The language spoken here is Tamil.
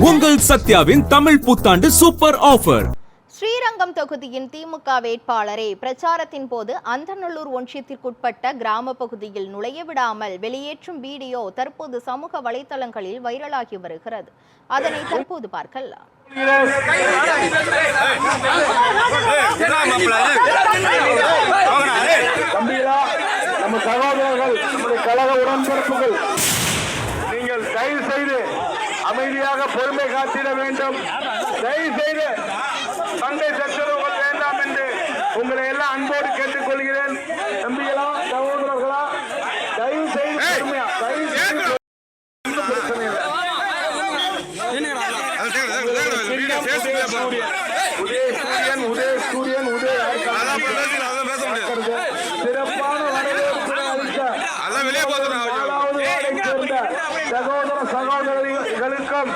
உங்கள் சத்யாவின் தமிழ் புத்தாண்டு சூப்பர் ஆஃபர். ஸ்ரீரங்கம் தொகுதியின் திமுக வேட்பாளரை பிரச்சாரத்தின் போது அந்தநல்லூர் ஒன்றியத்திற்குட்பட்ட கிராம பகுதியில் நுழைய விடாமல் வெளியேற்றும் வீடியோ தற்போது சமூக வலைதளங்களில் வைரலாகி வருகிறது. அதனை தற்போது பார்க்கலாம். நம்ம சகோதரர்கள், நம்முடைய கழக உடன்பிறப்புகள், நீங்கள் தயவு செய்து அமைதியாக பொறுமை காத்திட வேண்டும். தயவு செய்து சண்டை சச்சரவுகள் வேண்டாம் என்று உங்களை எல்லாம் அன்போடு கேட்டுக்கொள்கிறேன். தம்பிகளா, சகோதரர்களா, தயவு செய்து பொறுமையா, தயவு செய்து பிரச்சனை இல்லை. உதயசூரியன் சிறப்பான வரவேற்பு அளித்த சகோதர சகோதரிகளுக்கும்